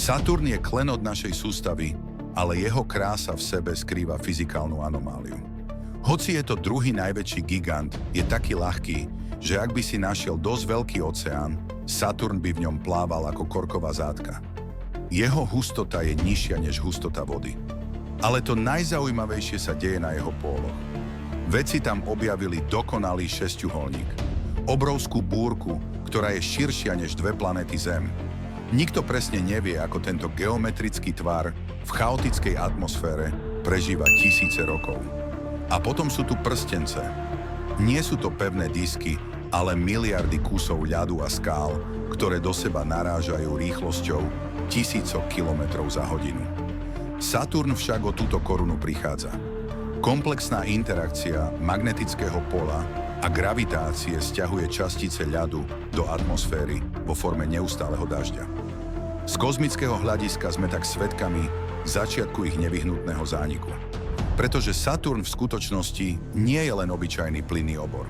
Saturn je klenot našej sústavy, ale jeho krása v sebe skrýva fyzikálnu anomáliu. Hoci je to druhý najväčší gigant, je taký ľahký, že ak by si našiel dosť veľký oceán, Saturn by v ňom plával ako korková zátka. Jeho hustota je nižšia než hustota vody. Ale to najzaujímavejšie sa deje na jeho póloch. Vedci tam objavili dokonalý šesťuholník. Obrovskú búrku, ktorá je širšia než dve planéty Zem. Nikto presne nevie, ako tento geometrický tvar v chaotickej atmosfére prežíva tisíce rokov. A potom sú tu prstence. Nie sú to pevné disky, ale miliardy kusov ľadu a skál, ktoré do seba narážajú rýchlosťou tisícok kilometrov za hodinu. Saturn však o túto korunu prichádza. Komplexná interakcia magnetického pola a gravitácie sťahuje častice ľadu do atmosféry vo forme neustáleho dažďa. Z kozmického hľadiska sme tak svedkami začiatku ich nevyhnutného zániku. Pretože Saturn v skutočnosti nie je len obyčajný plynný obor.